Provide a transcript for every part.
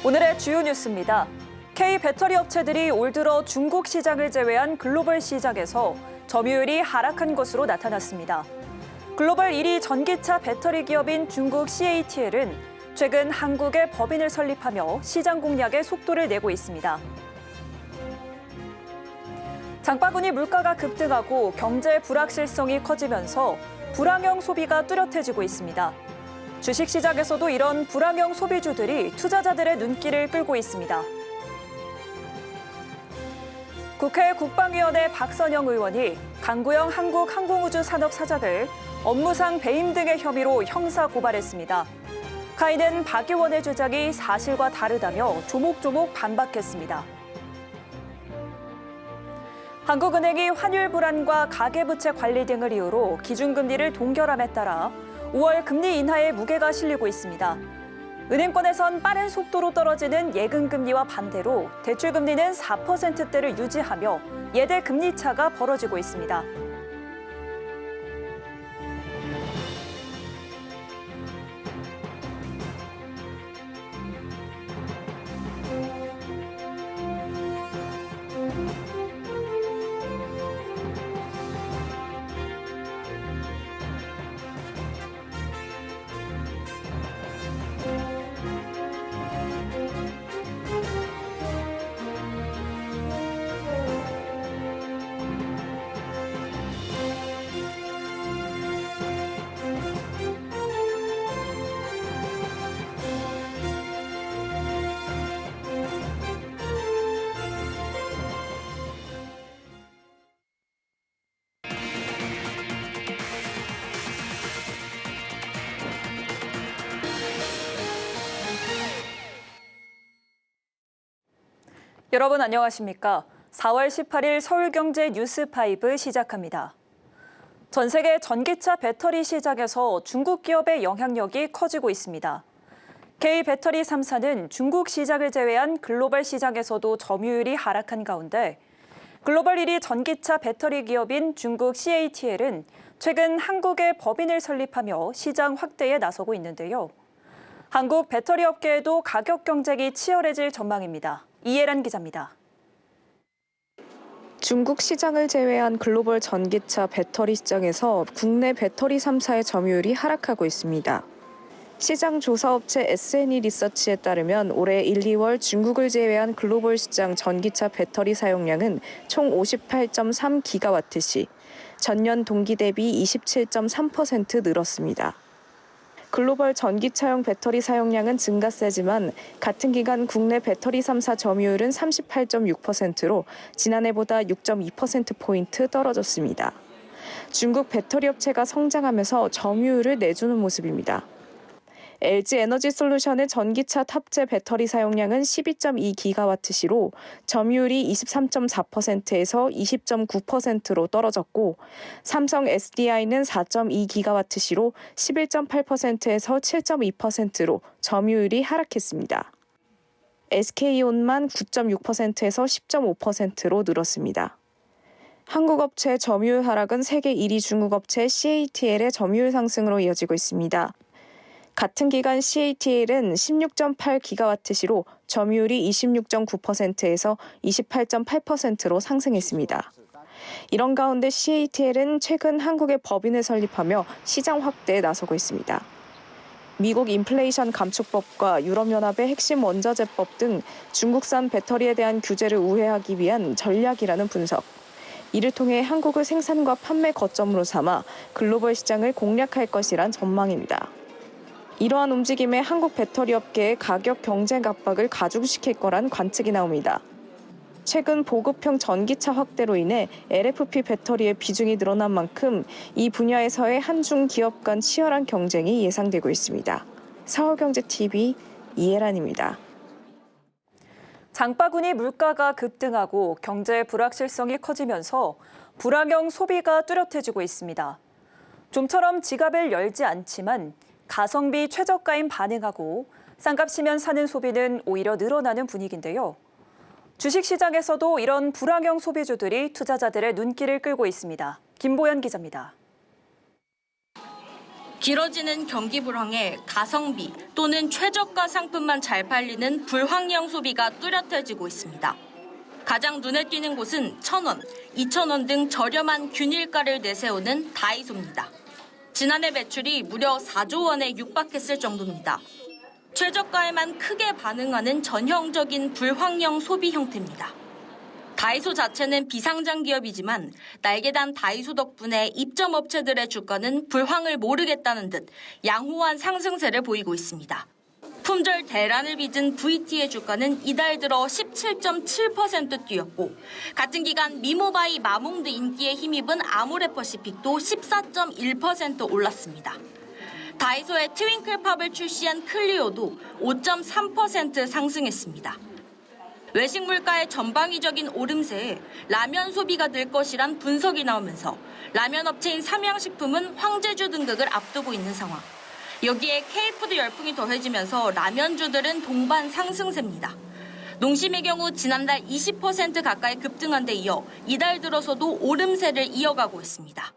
오늘의 주요 뉴스입니다. K 배터리 업체들이 올 들어 중국 시장을 제외한 글로벌 시장에서 점유율이 하락한 것으로 나타났습니다. 글로벌 1위 전기차 배터리 기업인 중국 CATL은 최근 한국에 법인을 설립하며 시장 공략에 속도를 내고 있습니다. 장바구니 물가가 급등하고 경제 불확실성이 커지면서 불황형 소비가 뚜렷해지고 있습니다. 주식시장에서도 이런 불황형 소비주들이 투자자들의 눈길을 끌고 있습니다. 국회 국방위원회 박선영 의원이 강구영 한국항공우주산업 사장을 업무상 배임 등의 혐의로 형사 고발했습니다. 카이는 박 의원의 주장이 사실과 다르다며 조목조목 반박했습니다. 한국은행이 환율 불안과 가계부채 관리 등을 이유로 기준금리를 동결함에 따라 5월 금리 인하에 무게가 실리고 있습니다. 은행권에선 빠른 속도로 떨어지는 예금금리와 반대로 대출금리는 4%대를 유지하며 예대 금리 차가 벌어지고 있습니다. 여러분 안녕하십니까? 4월 18일 서울경제 뉴스5 시작합니다. 전 세계 전기차 배터리 시장에서 중국 기업의 영향력이 커지고 있습니다. K 배터리 3사는 중국 시장을 제외한 글로벌 시장에서도 점유율이 하락한 가운데 글로벌 1위 전기차 배터리 기업인 중국 CATL은 최근 한국에 법인을 설립하며 시장 확대에 나서고 있는데요. 한국 배터리 업계에도 가격 경쟁이 치열해질 전망입니다. 이예란 기자입니다. 중국 시장을 제외한 글로벌 전기차 배터리 시장에서 국내 배터리 3사의 점유율이 하락하고 있습니다. 시장 조사업체 S&E 리서치에 따르면 올해 1, 2월 중국을 제외한 글로벌 시장 전기차 배터리 사용량은 총 58.3기가와트시, 전년 동기 대비 27.3% 늘었습니다. 글로벌 전기차용 배터리 사용량은 증가세지만 같은 기간 국내 배터리 3사 점유율은 38.6%로 지난해보다 6.2%포인트 떨어졌습니다. 중국 배터리 업체가 성장하면서 점유율을 내주는 모습입니다. LG 에너지 솔루션의 전기차 탑재 배터리 사용량은 12.2기가와트시로 점유율이 23.4%에서 20.9%로 떨어졌고 삼성 SDI는 4.2기가와트시로 11.8%에서 7.2%로 점유율이 하락했습니다. SK온만 9.6%에서 10.5%로 늘었습니다. 한국 업체의 점유율 하락은 세계 1위 중국 업체 CATL의 점유율 상승으로 이어지고 있습니다. 같은 기간 CATL은 16.8기가와트시로 점유율이 26.9%에서 28.8%로 상승했습니다. 이런 가운데 CATL은 최근 한국에 법인을 설립하며 시장 확대에 나서고 있습니다. 미국 인플레이션 감축법과 유럽연합의 핵심 원자재법 등 중국산 배터리에 대한 규제를 우회하기 위한 전략이라는 분석. 이를 통해 한국을 생산과 판매 거점으로 삼아 글로벌 시장을 공략할 것이란 전망입니다. 이러한 움직임에 한국 배터리 업계의 가격 경쟁 압박을 가중시킬 거란 관측이 나옵니다. 최근 보급형 전기차 확대로 인해 LFP 배터리의 비중이 늘어난 만큼 이 분야에서의 한중 기업 간 치열한 경쟁이 예상되고 있습니다. 서울경제TV 이예란입니다. 장바구니 물가가 급등하고 경제 불확실성이 커지면서 불황형 소비가 뚜렷해지고 있습니다. 좀처럼 지갑을 열지 않지만 가성비 최저가인 반응하고 싼값이면 사는 소비는 오히려 늘어나는 분위기인데요. 주식시장에서도 이런 불황형 소비주들이 투자자들의 눈길을 끌고 있습니다. 김보연 기자입니다. 길어지는 경기 불황에 가성비 또는 최저가 상품만 잘 팔리는 불황형 소비가 뚜렷해지고 있습니다. 가장 눈에 띄는 곳은 1,000원, 2,000원 등 저렴한 균일가를 내세우는 다이소입니다. 지난해 매출이 무려 4조 원에 육박했을 정도입니다. 최저가에만 크게 반응하는 전형적인 불황형 소비 형태입니다. 다이소 자체는 비상장 기업이지만 날개단 다이소 덕분에 입점업체들의 주가는 불황을 모르겠다는 듯 양호한 상승세를 보이고 있습니다. 품절 대란을 빚은 VT의 주가는 이달 들어 17.7% 뛰었고 같은 기간 미모바이 마몽드 인기에 힘입은 아모레퍼시픽도 14.1% 올랐습니다. 다이소의 트윙클팝을 출시한 클리오도 5.3% 상승했습니다. 외식 물가의 전방위적인 오름세에 라면 소비가 늘 것이란 분석이 나오면서 라면 업체인 삼양식품은 황제주 등극을 앞두고 있는 상황. 여기에 K푸드 열풍이 더해지면서 라면주들은 동반 상승세입니다. 농심의 경우 지난달 20% 가까이 급등한 데 이어 이달 들어서도 오름세를 이어가고 있습니다.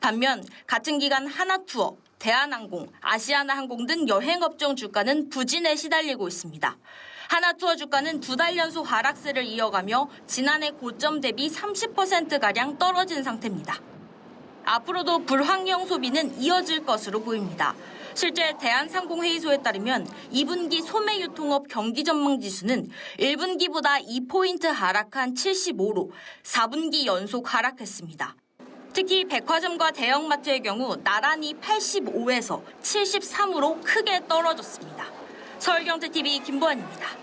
반면 같은 기간 하나투어, 대한항공, 아시아나항공 등 여행업종 주가는 부진에 시달리고 있습니다. 하나투어 주가는 2달 연속 하락세를 이어가며 지난해 고점 대비 30%가량 떨어진 상태입니다. 앞으로도 불황형 소비는 이어질 것으로 보입니다. 실제 대한상공회의소에 따르면 2분기 소매 유통업 경기 전망 지수는 1분기보다 2포인트 하락한 75로 4분기 연속 하락했습니다. 특히 백화점과 대형마트의 경우 나란히 85에서 73으로 크게 떨어졌습니다. 서울경제TV 김보안입니다.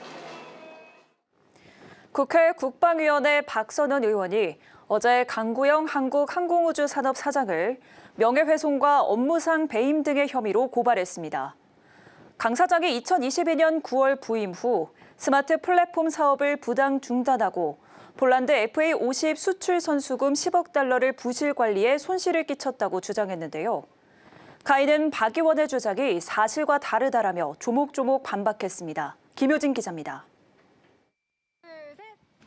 국회 국방위원회 박선원 의원이 어제 강구영 한국항공우주산업 사장을 명예훼손과 업무상 배임 등의 혐의로 고발했습니다. 강 사장이 2022년 9월 부임 후 스마트 플랫폼 사업을 부당 중단하고 폴란드 FA50 수출 선수금 10억 달러를 부실 관리에 손실을 끼쳤다고 주장했는데요. 카이는 박 의원의 주장이 사실과 다르다라며 조목조목 반박했습니다. 김효진 기자입니다.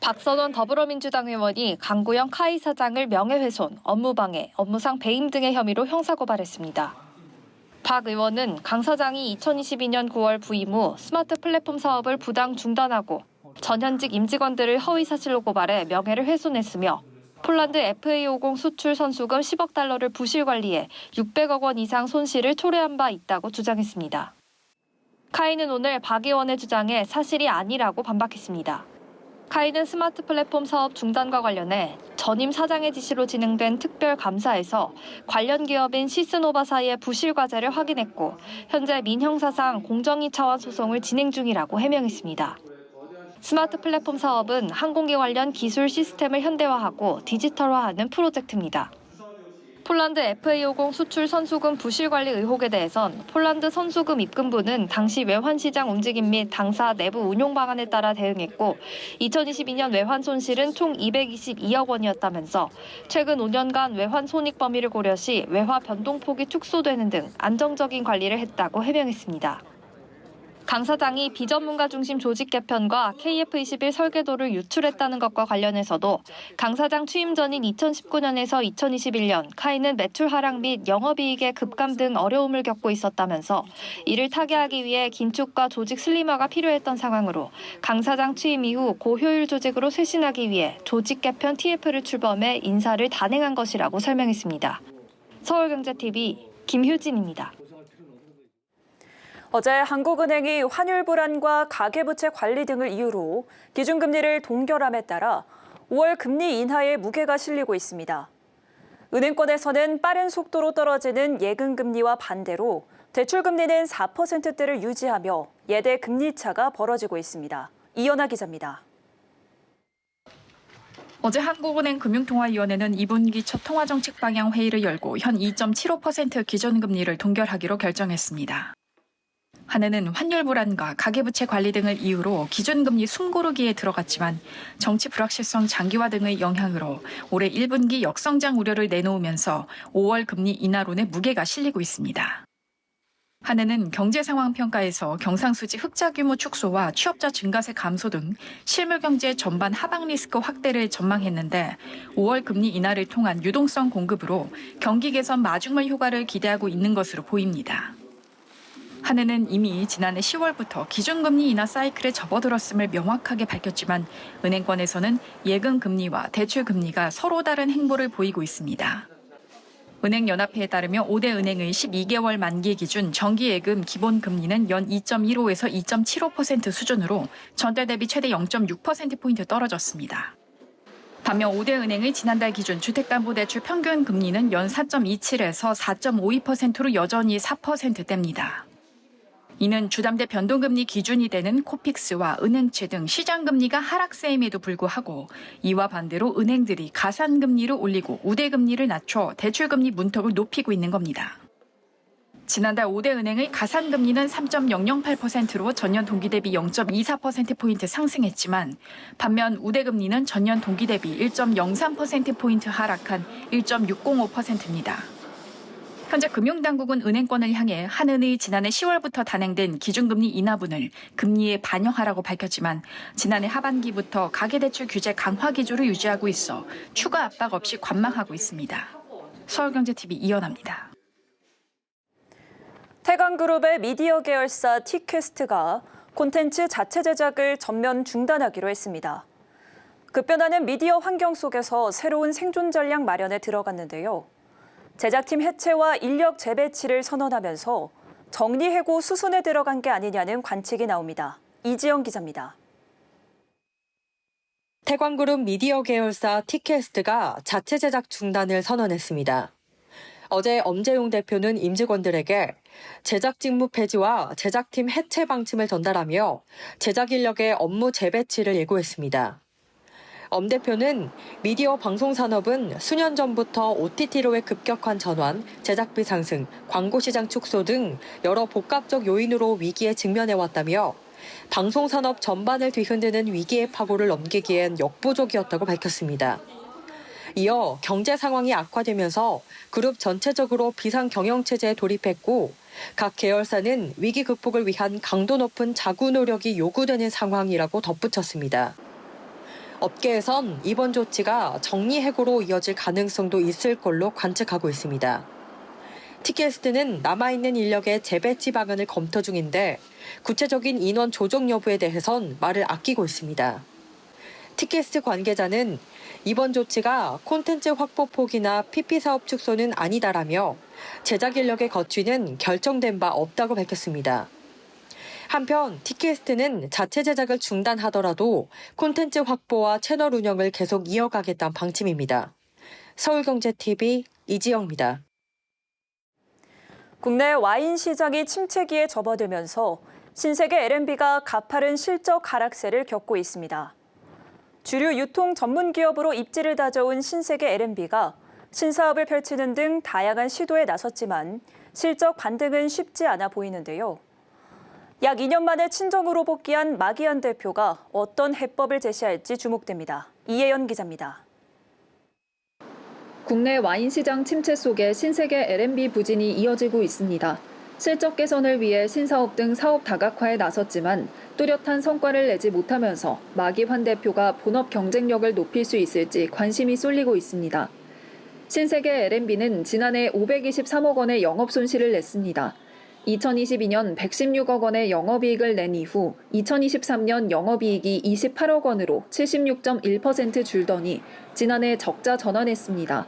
박선원 더불어민주당 의원이 강구영 카이 사장을 명예훼손, 업무방해, 업무상 배임 등의 혐의로 형사고발했습니다. 박 의원은 강 사장이 2022년 9월 부임 후 스마트 플랫폼 사업을 부당 중단하고 전현직 임직원들을 허위사실로 고발해 명예를 훼손했으며 폴란드 FA50 수출 선수금 10억 달러를 부실 관리해 600억 원 이상 손실을 초래한 바 있다고 주장했습니다. 카이는 오늘 박 의원의 주장에 사실이 아니라고 반박했습니다. 카이는 스마트 플랫폼 사업 중단과 관련해 전임 사장의 지시로 진행된 특별감사에서 관련 기업인 시스노바사의 부실 과제를 확인했고 현재 민형사상 공정위 차원 소송을 진행 중이라고 해명했습니다. 스마트 플랫폼 사업은 항공기 관련 기술 시스템을 현대화하고 디지털화하는 프로젝트입니다. 폴란드 FA50 수출 선수금 부실 관리 의혹에 대해선 폴란드 선수금 입금부는 당시 외환시장 움직임 및 당사 내부 운용 방안에 따라 대응했고 2022년 외환 손실은 총 222억 원이었다면서 최근 5년간 외환 손익 범위를 고려 시 외화 변동폭이 축소되는 등 안정적인 관리를 했다고 해명했습니다. 강 사장이 비전문가 중심 조직 개편과 KF21 설계도를 유출했다는 것과 관련해서도 강 사장 취임 전인 2019년에서 2021년 카이는 매출 하락 및 영업이익의 급감 등 어려움을 겪고 있었다면서 이를 타개하기 위해 긴축과 조직 슬림화가 필요했던 상황으로 강 사장 취임 이후 고효율 조직으로 쇄신하기 위해 조직 개편 TF를 출범해 인사를 단행한 것이라고 설명했습니다. 서울경제TV 김효진입니다. 어제 한국은행이 환율 불안과 가계부채 관리 등을 이유로 기준금리를 동결함에 따라 5월 금리 인하에 무게가 실리고 있습니다. 은행권에서는 빠른 속도로 떨어지는 예금금리와 반대로 대출금리는 4%대를 유지하며 예대 금리차가 벌어지고 있습니다. 이연아 기자입니다. 어제 한국은행 금융통화위원회는 2분기 첫 통화정책 방향 회의를 열고 현 2.75% 기준금리를 동결하기로 결정했습니다. 한해는 환율 불안과 가계부채 관리 등을 이유로 기준금리 숨고르기에 들어갔지만 정치 불확실성 장기화 등의 영향으로 올해 1분기 역성장 우려를 내놓으면서 5월 금리 인하론에 무게가 실리고 있습니다. 한은은 경제상황평가에서 경상수지 흑자 규모 축소와 취업자 증가세 감소 등 실물 경제 전반 하방 리스크 확대를 전망했는데 5월 금리 인하를 통한 유동성 공급으로 경기 개선 마중물 효과를 기대하고 있는 것으로 보입니다. 한은은 이미 지난해 10월부터 기준금리 인하 사이클에 접어들었음을 명확하게 밝혔지만 은행권에서는 예금금리와 대출금리가 서로 다른 행보를 보이고 있습니다. 은행연합회에 따르면 5대 은행의 12개월 만기 기준 정기예금 기본금리는 연 2.15에서 2.75% 수준으로 전달 대비 최대 0.6%포인트 떨어졌습니다. 반면 5대 은행의 지난달 기준 주택담보대출 평균 금리는 연 4.27에서 4.52%로 여전히 4%대입니다. 이는 주담대 변동금리 기준이 되는 코픽스와 은행채 등 시장금리가 하락세임에도 불구하고 이와 반대로 은행들이 가산금리를 올리고 우대금리를 낮춰 대출금리 문턱을 높이고 있는 겁니다. 지난달 5대 은행의 가산금리는 3.008%로 전년 동기 대비 0.24%포인트 상승했지만 반면 우대금리는 전년 동기 대비 1.03%포인트 하락한 1.605%입니다. 현재 금융당국은 은행권을 향해 한은이 지난해 10월부터 단행된 기준금리 인하분을 금리에 반영하라고 밝혔지만 지난해 하반기부터 가계대출 규제 강화 기조를 유지하고 있어 추가 압박 없이 관망하고 있습니다. 서울경제TV 이연아입니다. 태광그룹의 미디어 계열사 티퀘스트가 콘텐츠 자체 제작을 전면 중단하기로 했습니다. 급변하는 미디어 환경 속에서 새로운 생존 전략 마련에 들어갔는데요. 제작팀 해체와 인력 재배치를 선언하면서 정리해고 수순에 들어간 게 아니냐는 관측이 나옵니다. 이지영 기자입니다. 태광그룹 미디어 계열사 티캐스트가 자체 제작 중단을 선언했습니다. 어제 엄재용 대표는 임직원들에게 제작 직무 폐지와 제작팀 해체 방침을 전달하며 제작 인력의 업무 재배치를 예고했습니다. 엄 대표는 미디어 방송 산업은 수년 전부터 OTT로의 급격한 전환, 제작비 상승, 광고 시장 축소 등 여러 복합적 요인으로 위기에 직면해왔다며 방송 산업 전반을 뒤흔드는 위기의 파고를 넘기기엔 역부족이었다고 밝혔습니다. 이어 경제 상황이 악화되면서 그룹 전체적으로 비상 경영 체제에 돌입했고 각 계열사는 위기 극복을 위한 강도 높은 자구 노력이 요구되는 상황이라고 덧붙였습니다. 업계에선 이번 조치가 정리해고로 이어질 가능성도 있을 걸로 관측하고 있습니다. 티캐스트는 남아있는 인력의 재배치 방안을 검토 중인데 구체적인 인원 조정 여부에 대해선 말을 아끼고 있습니다. 티캐스트 관계자는 이번 조치가 콘텐츠 확보 포기나 PP 사업 축소는 아니다라며 제작 인력의 거취는 결정된 바 없다고 밝혔습니다. 한편 티캐스트는 자체 제작을 중단하더라도 콘텐츠 확보와 채널 운영을 계속 이어가겠다는 방침입니다. 서울경제TV 이지영입니다. 국내 와인 시장이 침체기에 접어들면서 신세계 L&B가 가파른 실적 하락세를 겪고 있습니다. 주류 유통 전문 기업으로 입지를 다져온 신세계 L&B가 신사업을 펼치는 등 다양한 시도에 나섰지만 실적 반등은 쉽지 않아 보이는데요. 약 2년 만에 친정으로 복귀한 마기현 대표가 어떤 해법을 제시할지 주목됩니다. 이혜연 기자입니다. 국내 와인 시장 침체 속에 신세계 L&B 부진이 이어지고 있습니다. 실적 개선을 위해 신사업 등 사업 다각화에 나섰지만 뚜렷한 성과를 내지 못하면서 마기환 대표가 본업 경쟁력을 높일 수 있을지 관심이 쏠리고 있습니다. 신세계 L&B는 지난해 523억 원의 영업 손실을 냈습니다. 2022년 116억 원의 영업이익을 낸 이후 2023년 영업이익이 28억 원으로 76.1% 줄더니 지난해 적자 전환했습니다.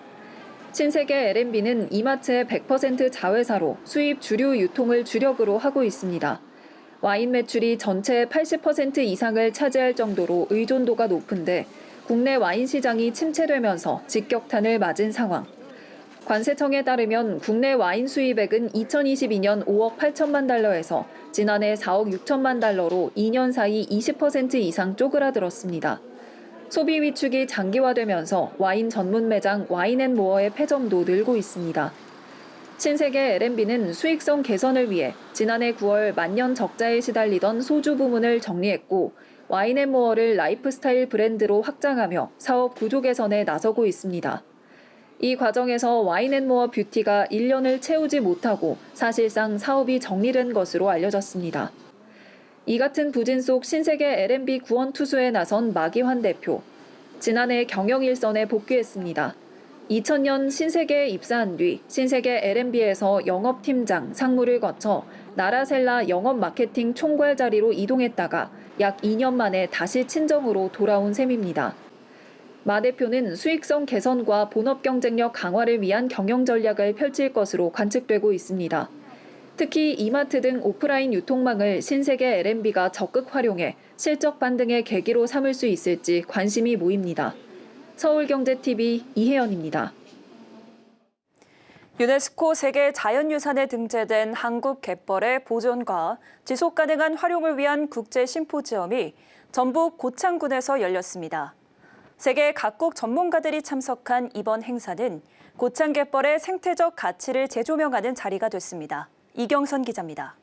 신세계 L&B는 이마트의 100% 자회사로 수입 주류 유통을 주력으로 하고 있습니다. 와인 매출이 전체의 80% 이상을 차지할 정도로 의존도가 높은데 국내 와인 시장이 침체되면서 직격탄을 맞은 상황. 관세청에 따르면 국내 와인 수입액은 2022년 5억 8천만 달러에서 지난해 4억 6천만 달러로 2년 사이 20% 이상 쪼그라들었습니다. 소비 위축이 장기화되면서 와인 전문 매장 와인앤모어의 폐점도 늘고 있습니다. 신세계 L&B는 수익성 개선을 위해 지난해 9월 만년 적자에 시달리던 소주 부문을 정리했고 와인앤모어를 라이프스타일 브랜드로 확장하며 사업 구조 개선에 나서고 있습니다. 이 과정에서 와인앤모어 뷰티가 1년을 채우지 못하고 사실상 사업이 정리된 것으로 알려졌습니다. 이 같은 부진 속 신세계 L&B 구원 투수에 나선 마기환 대표. 지난해 경영 일선에 복귀했습니다. 2000년 신세계에 입사한 뒤 신세계 L&B에서 영업팀장, 상무를 거쳐 나라셀라 영업 마케팅 총괄 자리로 이동했다가 약 2년 만에 다시 친정으로 돌아온 셈입니다. 마 대표는 수익성 개선과 본업 경쟁력 강화를 위한 경영 전략을 펼칠 것으로 관측되고 있습니다. 특히 이마트 등 오프라인 유통망을 신세계 L&B가 적극 활용해 실적 반등의 계기로 삼을 수 있을지 관심이 모입니다. 서울경제TV 이혜연입니다. 유네스코 세계 자연유산에 등재된 한국 갯벌의 보존과 지속가능한 활용을 위한 국제 심포지엄이 전북 고창군에서 열렸습니다. 세계 각국 전문가들이 참석한 이번 행사는 고창 갯벌의 생태적 가치를 재조명하는 자리가 됐습니다. 이경선 기자입니다.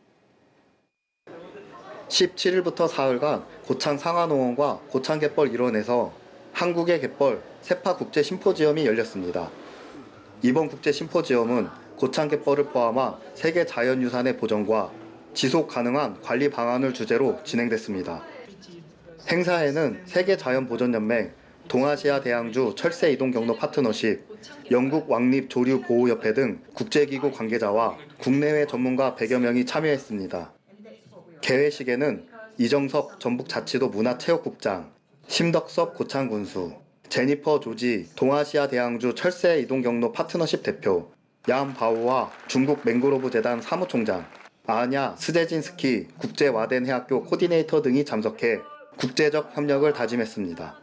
17일부터 사흘간 고창 상하농원과 고창 갯벌 일원에서 한국의 갯벌 세파 국제 심포지엄이 열렸습니다. 이번 국제 심포지엄은 고창 갯벌을 포함한 세계 자연유산의 보존과 지속 가능한 관리 방안을 주제로 진행됐습니다. 행사에는 세계자연보전연맹, 동아시아 대양주 철새 이동 경로 파트너십, 영국 왕립조류보호협회 등 국제기구 관계자와 국내외 전문가 100여 명이 참여했습니다. 개회식에는 이정섭 전북자치도 문화체육국장, 심덕섭 고창군수, 제니퍼 조지 동아시아 대양주 철새 이동 경로 파트너십 대표, 얌 바오와 중국 맹그로브 재단 사무총장, 아냐 스제진스키 국제와덴해학교 코디네이터 등이 참석해 국제적 협력을 다짐했습니다.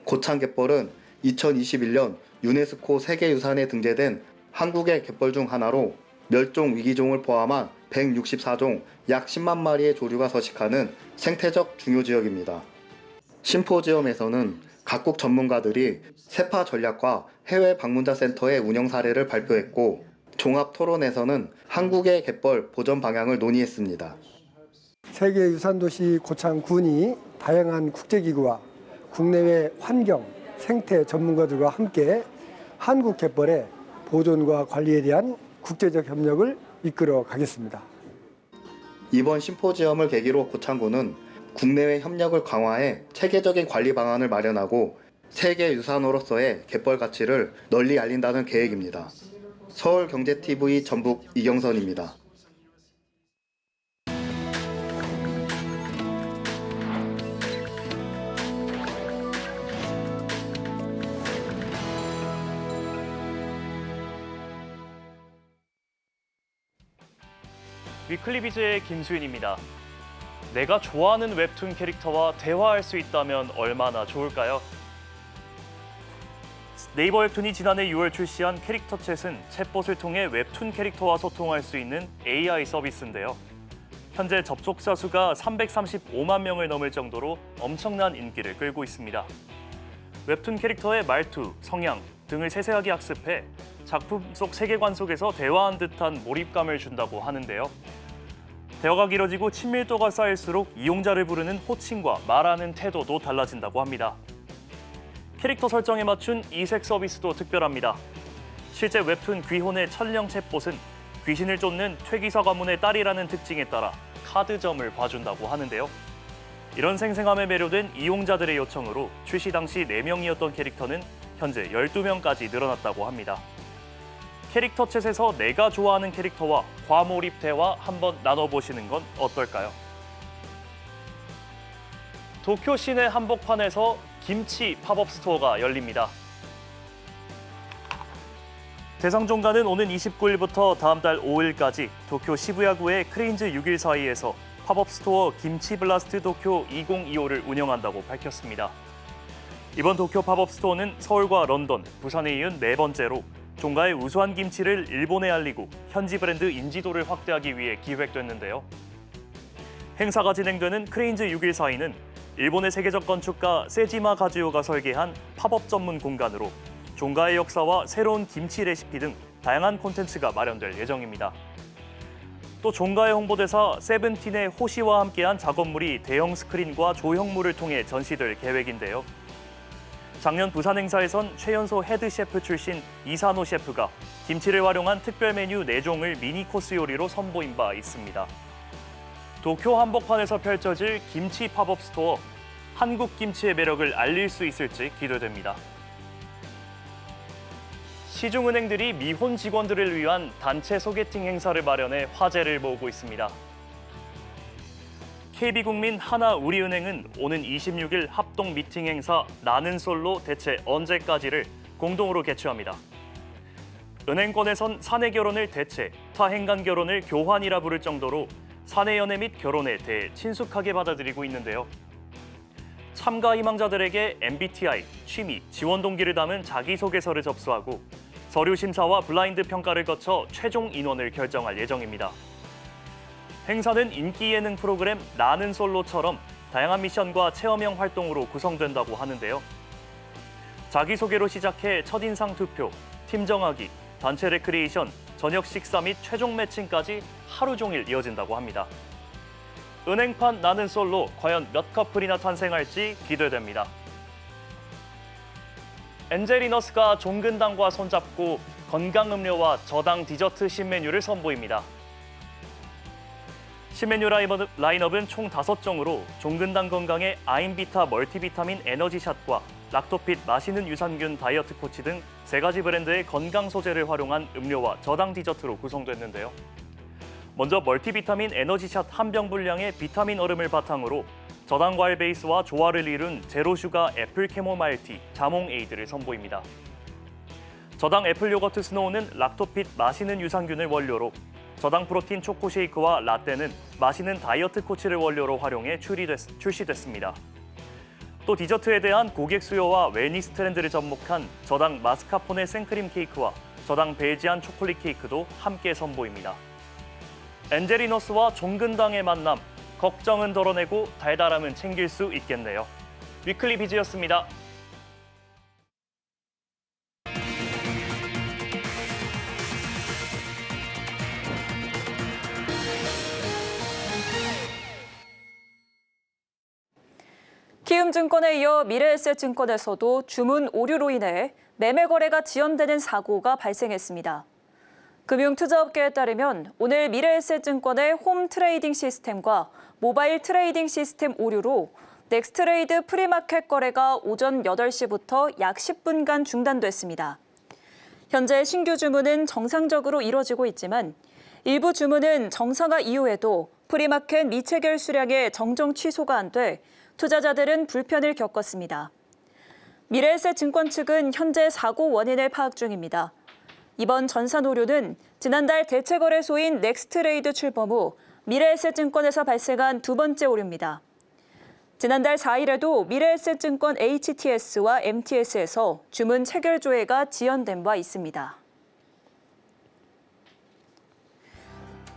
고창 갯벌은 2021년 유네스코 세계유산에 등재된 한국의 갯벌 중 하나로 멸종 위기종을 포함한 164종 약 10만 마리의 조류가 서식하는 생태적 중요지역입니다. 심포지엄에서는 각국 전문가들이 세파 전략과 해외 방문자 센터의 운영 사례를 발표했고, 종합 토론에서는 한국의 갯벌 보전 방향을 논의했습니다. 세계유산도시 고창군이 다양한 국제기구와 국내외 환경, 생태 전문가들과 함께 한국 갯벌의 보존과 관리에 대한 국제적 협력을 이끌어 가겠습니다. 이번 심포지엄을 계기로 고창군은 국내외 협력을 강화해 체계적인 관리 방안을 마련하고 세계유산으로서의 갯벌 가치를 널리 알린다는 계획입니다. 서울경제TV 전북 이경선입니다. 위클리비즈의 김수인입니다. 내가 좋아하는 웹툰 캐릭터와 대화할 수 있다면 얼마나 좋을까요? 네이버 웹툰이 지난해 6월 출시한 캐릭터챗은 챗봇을 통해 웹툰 캐릭터와 소통할 수 있는 AI 서비스인데요. 현재 접속자 수가 335만 명을 넘을 정도로 엄청난 인기를 끌고 있습니다. 웹툰 캐릭터의 말투, 성향 등을 세세하게 학습해 작품 속 세계관 속에서 대화한 듯한 몰입감을 준다고 하는데요. 대화가 길어지고 친밀도가 쌓일수록 이용자를 부르는 호칭과 말하는 태도도 달라진다고 합니다. 캐릭터 설정에 맞춘 이색 서비스도 특별합니다. 실제 웹툰 귀혼의 천령 챗봇은 귀신을 쫓는 퇴기사 가문의 딸이라는 특징에 따라 카드점을 봐준다고 하는데요. 이런 생생함에 매료된 이용자들의 요청으로 출시 당시 4명이었던 캐릭터는 현재 12명까지 늘어났다고 합니다. 캐릭터챗에서 내가 좋아하는 캐릭터와 과몰입 대화 한번 나눠보시는 건 어떨까요? 도쿄 시내 한복판에서 김치 팝업 스토어가 열립니다. 대상종가는 오는 29일부터 다음 달 5일까지 도쿄 시부야구의 크레인즈 6일 사이에서 팝업 스토어 김치 블라스트 도쿄 2025를 운영한다고 밝혔습니다. 이번 도쿄 팝업 스토어는 서울과 런던, 부산에 이은 4번째로 종가의 우수한 김치를 일본에 알리고 현지 브랜드 인지도를 확대하기 위해 기획됐는데요. 행사가 진행되는 크레인즈 6일 사이는 일본의 세계적 건축가 세지마 가즈요가 설계한 팝업 전문 공간으로 종가의 역사와 새로운 김치 레시피 등 다양한 콘텐츠가 마련될 예정입니다. 또 종가의 홍보대사 세븐틴의 호시와 함께한 작업물이 대형 스크린과 조형물을 통해 전시될 계획인데요. 작년 부산 행사에선 최연소 헤드 셰프 출신 이산호 셰프가 김치를 활용한 특별 메뉴 4종을 미니 코스 요리로 선보인 바 있습니다. 도쿄 한복판에서 펼쳐질 김치 팝업 스토어, 한국 김치의 매력을 알릴 수 있을지 기대됩니다. 시중은행들이 미혼 직원들을 위한 단체 소개팅 행사를 마련해 화제를 모으고 있습니다. KB국민 하나우리은행은 오는 26일 합동 미팅 행사 나는 솔로 대체 언제까지를 공동으로 개최합니다. 은행권에선 사내 결혼을 대체, 타행간 결혼을 교환이라 부를 정도로 사내 연애 및 결혼에 대해 친숙하게 받아들이고 있는데요. 참가 희망자들에게 MBTI, 취미, 지원 동기를 담은 자기소개서를 접수하고 서류 심사와 블라인드 평가를 거쳐 최종 인원을 결정할 예정입니다. 행사는 인기 예능 프로그램 나는 솔로처럼 다양한 미션과 체험형 활동으로 구성된다고 하는데요. 자기소개로 시작해 첫인상 투표, 팀 정하기, 단체 레크리에이션, 저녁 식사 및 최종 매칭까지 하루 종일 이어진다고 합니다. 은행판 나는 솔로 과연 몇 커플이나 탄생할지 기대됩니다. 엔젤리너스가 종근당과 손잡고 건강음료와 저당 디저트 신메뉴를 선보입니다. 신메뉴 라인업은 총 5종으로 종근당 건강의 아임비타 멀티비타민 에너지샷과 락토핏 맛있는 유산균 다이어트 코치 등 3가지 브랜드의 건강 소재를 활용한 음료와 저당 디저트로 구성됐는데요. 먼저 멀티비타민 에너지샷 한 병 분량의 비타민 얼음을 바탕으로 저당 과일 베이스와 조화를 이룬 제로슈가 애플 캐모마일티 자몽 에이드를 선보입니다. 저당 애플 요거트 스노우는 락토핏 맛있는 유산균을 원료로, 저당 프로틴 초코 쉐이크와 라떼는 맛있는 다이어트 코치를 원료로 활용해 출시됐습니다. 또 디저트에 대한 고객 수요와 웰니스 트렌드를 접목한 저당 마스카포네 생크림 케이크와 저당 베이지안 초콜릿 케이크도 함께 선보입니다. 엔젤리너스와 종근당의 만남, 걱정은 덜어내고 달달함은 챙길 수 있겠네요. 위클리 비즈였습니다. 키움증권에 이어 미래에셋증권에서도 주문 오류로 인해 매매 거래가 지연되는 사고가 발생했습니다. 금융투자업계에 따르면 오늘 미래에셋증권의 홈 트레이딩 시스템과 모바일 트레이딩 시스템 오류로 넥스트레이드 프리마켓 거래가 오전 8시부터 약 10분간 중단됐습니다. 현재 신규 주문은 정상적으로 이뤄지고 있지만 일부 주문은 정상화 이후에도 프리마켓 미체결 수량의 정정 취소가 안 돼 투자자들은 불편을 겪었습니다. 미래에셋증권 측은 현재 사고 원인을 파악 중입니다. 이번 전산 오류는 지난달 대체거래소인 넥스트레이드 출범 후 미래에셋증권에서 발생한 2번째 오류입니다. 지난달 4일에도 미래에셋증권 HTS와 MTS에서 주문 체결 조회가 지연된 바 있습니다.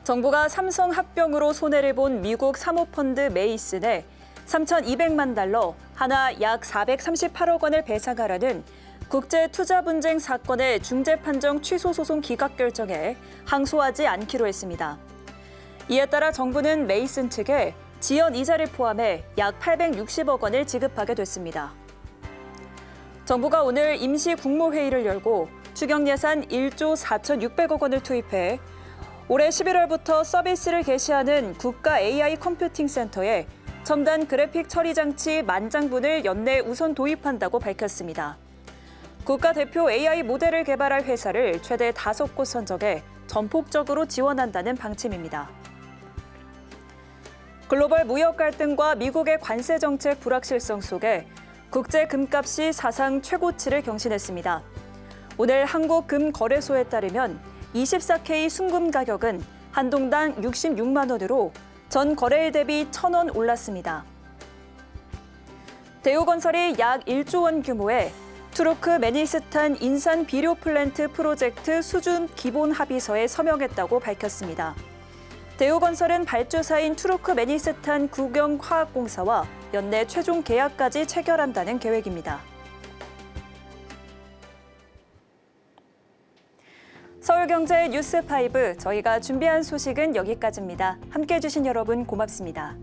정부가 삼성 합병으로 손해를 본 미국 사모펀드 메이슨에 3,200만 달러, 하나 약 438억 원을 배상하라는 국제 투자 분쟁 사건의 중재 판정 취소 소송 기각 결정에 항소하지 않기로 했습니다. 이에 따라 정부는 메이슨 측에 지연 이자를 포함해 약 860억 원을 지급하게 됐습니다. 정부가 오늘 임시 국무회의를 열고 추경 예산 1조 4,600억 원을 투입해 올해 11월부터 서비스를 개시하는 국가 AI 컴퓨팅 센터에 첨단 그래픽 처리 장치 10,000분을 연내 우선 도입한다고 밝혔습니다. 국가 대표 AI 모델을 개발할 회사를 최대 5곳 선정해 전폭적으로 지원한다는 방침입니다. 글로벌 무역 갈등과 미국의 관세 정책 불확실성 속에 국제 금값이 사상 최고치를 경신했습니다. 오늘 한국금거래소에 따르면 24K 순금 가격은 한 동당 66만 원으로 전 거래일 대비 1,000원 올랐습니다. 대우건설이 약 1조 원 규모의 투르크 매니스탄 인산 비료 플랜트 프로젝트 수준 기본 합의서에 서명했다고 밝혔습니다. 대우건설은 발주사인 투르크 매니스탄 국영화학공사와 연내 최종 계약까지 체결한다는 계획입니다. 서울경제 뉴스5 저희가 준비한 소식은 여기까지입니다. 함께해 주신 여러분 고맙습니다.